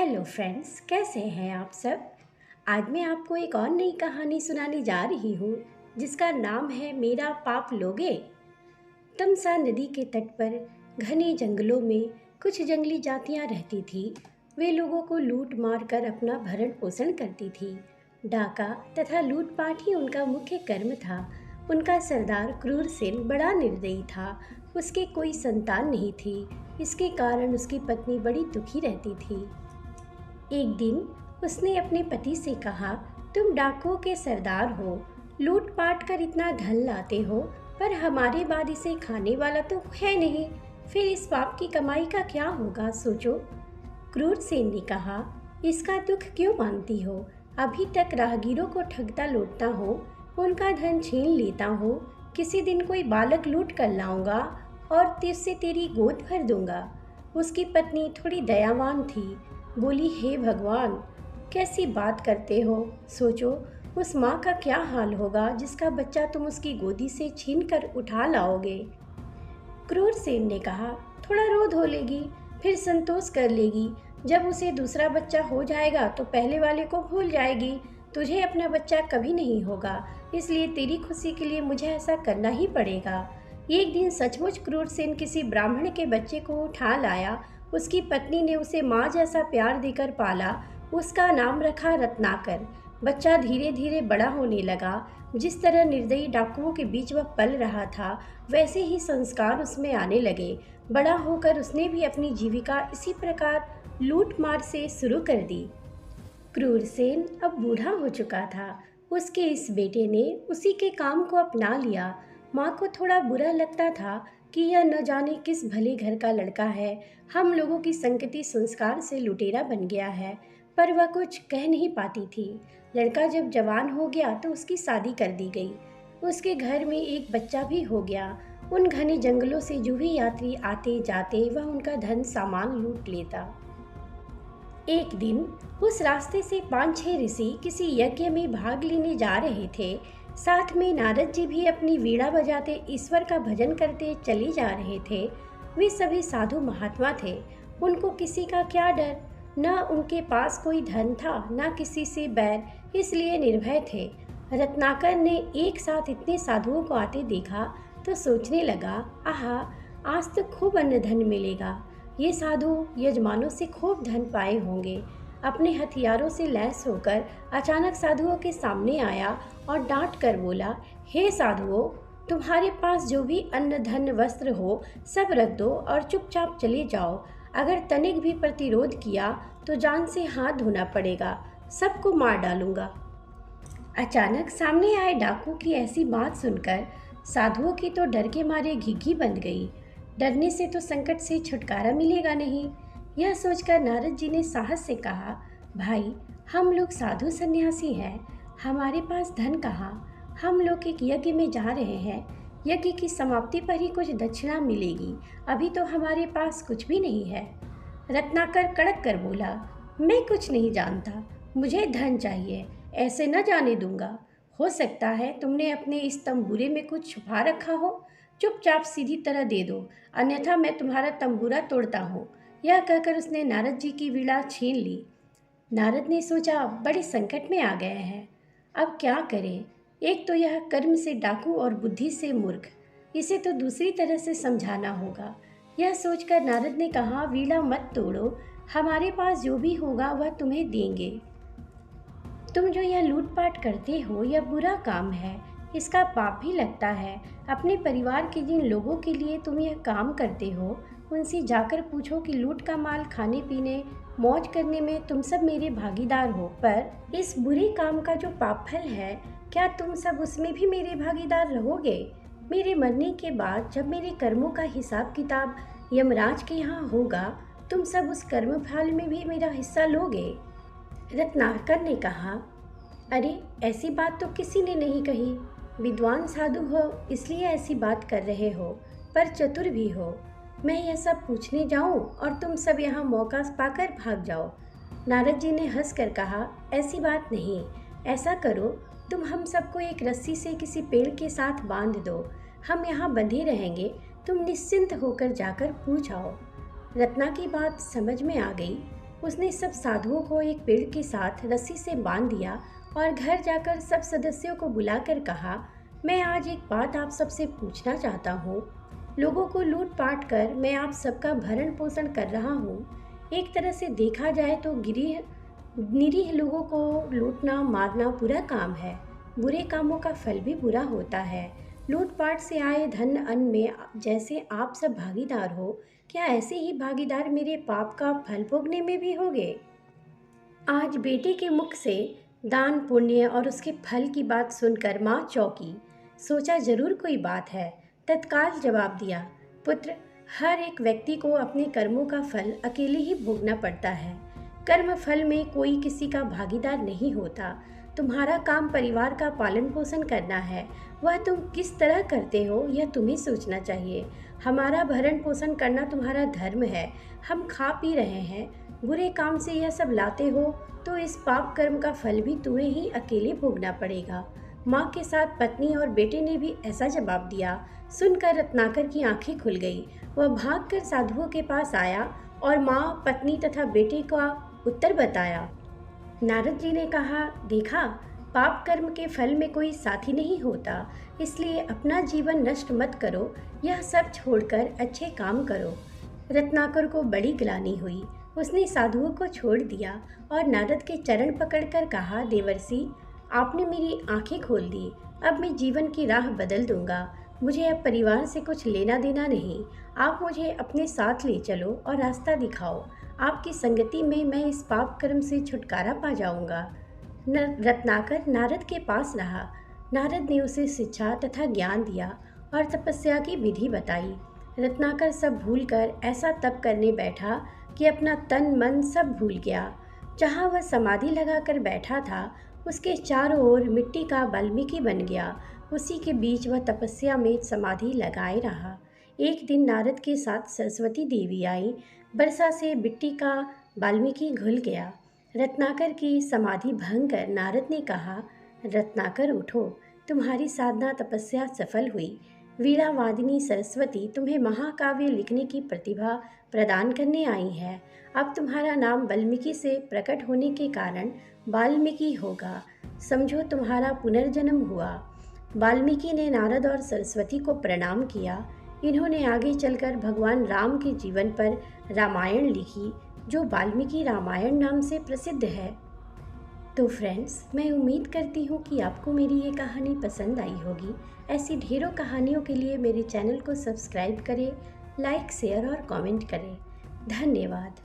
Hello friends, कैसे हैं आप सब। आज मैं आपको एक और नई कहानी सुनाने जा रही हूँ जिसका नाम है मेरा पाप लोगे। तमसा नदी के तट पर घने जंगलों में कुछ जंगली जातियाँ रहती थी। वे लोगों को लूट मार कर अपना भरण पोषण करती थी। डाका तथा लूटपाट ही उनका मुख्य कर्म था। उनका सरदार क्रूरसेन बड़ा निर्दयी था। उसके कोई संतान नहीं थी। इसके कारण उसकी पत्नी बड़ी दुखी रहती थी। एक दिन उसने अपने पति से कहा, तुम डाकुओं के सरदार हो, लूट पाट कर इतना धन लाते हो, पर हमारे बाद इसे खाने वाला तो है नहीं। फिर इस पाप की कमाई का क्या होगा, सोचो। क्रूरसेन ने कहा, इसका दुख क्यों मानती हो। अभी तक राहगीरों को ठगता लूटता हो, उनका धन छीन लेता हो। किसी दिन कोई बालक लूट कर लाऊंगा और तिरसे तेरी गोद भर दूंगा। उसकी पत्नी थोड़ी दयावान थी। बोली, हे भगवान, कैसी बात करते हो। सोचो उस माँ का क्या हाल होगा जिसका बच्चा तुम उसकी गोदी से छीन कर उठा लाओगे। क्रूरसेन ने कहा, थोड़ा रो धो लेगी, फिर संतोष कर लेगी। जब उसे दूसरा बच्चा हो जाएगा तो पहले वाले को भूल जाएगी। तुझे अपना बच्चा कभी नहीं होगा, इसलिए तेरी खुशी के लिए मुझे ऐसा करना ही पड़ेगा। एक दिन सचमुच क्रूरसेन किसी ब्राह्मण के बच्चे को उठा लाया। उसकी पत्नी ने उसे माँ जैसा प्यार देकर पाला। उसका नाम रखा रत्नाकर। बच्चा धीरे धीरे बड़ा होने लगा। जिस तरह निर्दयी डाकुओं के बीच वह पल रहा था, वैसे ही संस्कार उसमें आने लगे। बड़ा होकर उसने भी अपनी जीविका इसी प्रकार लूट मार से शुरू कर दी। क्रूरसेन अब बूढ़ा हो चुका था। उसके इस बेटे ने उसी के काम को अपना लिया। माँ को थोड़ा बुरा लगता था कि यह न जाने किस भले घर का लड़का है, हम लोगों की संगति संस्कार से लुटेरा बन गया है, पर वह कुछ कह नहीं पाती थी। लड़का जब जवान हो गया तो उसकी शादी कर दी गई। उसके घर में एक बच्चा भी हो गया। उन घने जंगलों से जो भी यात्री आते जाते वह उनका धन सामान लूट लेता। एक दिन उस रास्ते से 5-6 ऋषि किसी यज्ञ में भाग लेने जा रहे थे। साथ में नारद जी भी अपनी वीणा बजाते ईश्वर का भजन करते चले जा रहे थे। वे सभी साधु महात्मा थे। उनको किसी का क्या डर। न उनके पास कोई धन था, न किसी से बैर, इसलिए निर्भय थे। रत्नाकर ने एक साथ इतने साधुओं को आते देखा तो सोचने लगा, आहा, आज तो खूब अन्न धन मिलेगा। ये साधु यजमानों से खूब धन पाए होंगे। अपने हथियारों से लैस होकर अचानक साधुओं के सामने आया और डांट कर बोला, हे साधुओं, तुम्हारे पास जो भी अन्न धन वस्त्र हो सब रख दो और चुपचाप चले जाओ। अगर तनिक भी प्रतिरोध किया तो जान से हाथ धोना पड़ेगा, सबको मार डालूंगा। अचानक सामने आए डाकू की ऐसी बात सुनकर साधुओं की तो डर के मारे घिघी बंध गई। डरने से तो संकट से छुटकारा मिलेगा नहीं। यह सोचकर नारद जी ने साहस से कहा, भाई, हम लोग साधु सन्यासी हैं, हमारे पास धन कहाँ। हम लोग एक यज्ञ में जा रहे हैं। यज्ञ की समाप्ति पर ही कुछ दक्षिणा मिलेगी, अभी तो हमारे पास कुछ भी नहीं है। रत्नाकर कड़क कर बोला, मैं कुछ नहीं जानता, मुझे धन चाहिए, ऐसे न जाने दूंगा। हो सकता है तुमने अपने इस तंबूरे में कुछ छुपा रखा हो, चुपचाप सीधी तरह दे दो, अन्यथा मैं तुम्हारा तंबूरा तोड़ता हूँ। यह कहकर उसने नारद जी की वीणा छीन ली। नारद ने सोचा, बड़े संकट में आ गए हैं, अब क्या करें। एक तो यह कर्म से डाकू और बुद्धि से मूर्ख, इसे तो दूसरी तरह से समझाना होगा। यह सोचकर नारद ने कहा, वीणा मत तोड़ो, हमारे पास जो भी होगा वह तुम्हें देंगे। तुम जो यह लूटपाट करते हो यह बुरा काम है, इसका पाप भी लगता है। अपने परिवार के जिन लोगों के लिए तुम यह काम करते हो उनसे जाकर पूछो कि लूट का माल खाने पीने मौज करने में तुम सब मेरे भागीदार हो, पर इस बुरे काम का जो पाप फल है, क्या तुम सब उसमें भी मेरे भागीदार रहोगे। मेरे मरने के बाद जब मेरे कर्मों का हिसाब किताब यमराज के यहाँ होगा, तुम सब उस कर्म फल में भी मेरा हिस्सा लोगे। रत्नाकर ने कहा, अरे ऐसी बात तो किसी ने नहीं कही। विद्वान साधु हो इसलिए ऐसी बात कर रहे हो, पर चतुर भी हो। मैं यह सब पूछने जाऊं और तुम सब यहाँ मौका पाकर भाग जाओ। नारद जी ने हंसकर कहा, ऐसी बात नहीं, ऐसा करो, तुम हम सबको एक रस्सी से किसी पेड़ के साथ बांध दो, हम यहाँ बंधे रहेंगे, तुम निश्चिंत होकर जाकर पूछ आओ। रत्ना की बात समझ में आ गई। उसने सब साधुओं को एक पेड़ के साथ रस्सी से बांध दिया और घर जाकर सब सदस्यों को बुलाकर कहा, मैं आज एक बात आप सबसे पूछना चाहता हूँ। लोगों को लूट पाट कर मैं आप सबका भरण पोषण कर रहा हूँ। एक तरह से देखा जाए तो निरीह लोगों को लूटना मारना बुरा काम है। बुरे कामों का फल भी बुरा होता है। लूटपाट से आए धन अन्न में जैसे आप सब भागीदार हो, क्या ऐसे ही भागीदार मेरे पाप का फल भोगने में भी होगे? आज बेटे के मुख से दान पुण्य और उसके फल की बात सुनकर माँ चौंकी। सोचा जरूर कोई बात है। तत्काल जवाब दिया, पुत्र, हर एक व्यक्ति को अपने कर्मों का फल अकेले ही भोगना पड़ता है। कर्म फल में कोई किसी का भागीदार नहीं होता। तुम्हारा काम परिवार का पालन पोषण करना है। वह तुम किस तरह करते हो यह तुम्हें सोचना चाहिए। हमारा भरण पोषण करना तुम्हारा धर्म है। हम खा पी रहे हैं, बुरे काम से यह सब लाते हो तो इस पाप कर्म का फल भी तुम्हें ही अकेले भोगना पड़ेगा। माँ के साथ पत्नी और बेटे ने भी ऐसा जवाब दिया। सुनकर रत्नाकर की आंखें खुल गई। वह भागकर साधुओं के पास आया और माँ, पत्नी तथा बेटे का उत्तर बताया। नारद जी ने कहा, देखा, पाप कर्म के फल में कोई साथी नहीं होता, इसलिए अपना जीवन नष्ट मत करो। यह सब छोड़कर अच्छे काम करो। रत्नाकर को बड़ी ग्लानि हुई। उसने साधुओं को छोड़ दिया और नारद के चरण पकड़कर कहा, देवर्षि, आपने मेरी आंखें खोल दी। अब मैं जीवन की राह बदल दूंगा। मुझे अब परिवार से कुछ लेना देना नहीं। आप मुझे अपने साथ ले चलो और रास्ता दिखाओ। आपकी संगति में मैं इस पाप कर्म से छुटकारा पा जाऊंगा। रत्नाकर नारद के पास रहा। नारद ने उसे शिक्षा तथा ज्ञान दिया और तपस्या की विधि बताई। रत्नाकर सब भूलकर ऐसा तप करने बैठा कि अपना तन मन सब भूल गया। जहाँ वह समाधि लगाकर बैठा था, उसके चारों ओर मिट्टी का वाल्मीकि बन गया। उसी के बीच वह तपस्या में समाधि लगाए रहा। एक दिन नारद के साथ सरस्वती देवी आई। वर्षा से मिट्टी का वाल्मीकि घुल गया। रत्नाकर की समाधि भंग कर नारद ने कहा, रत्नाकर उठो, तुम्हारी साधना तपस्या सफल हुई। वीणा वादिनी सरस्वती तुम्हें महाकाव्य लिखने की प्रतिभा प्रदान करने आई है। अब तुम्हारा नाम वाल्मीकि से प्रकट होने के कारण वाल्मीकि होगा। समझो तुम्हारा पुनर्जन्म हुआ। वाल्मीकि ने नारद और सरस्वती को प्रणाम किया। इन्होंने आगे चलकर भगवान राम के जीवन पर रामायण लिखी, जो वाल्मीकि रामायण नाम से प्रसिद्ध है। तो फ्रेंड्स, मैं उम्मीद करती हूँ कि आपको मेरी ये कहानी पसंद आई होगी। ऐसी ढेरों कहानियों के लिए मेरे चैनल को सब्सक्राइब करें, लाइक, शेयर और कमेंट करें। धन्यवाद।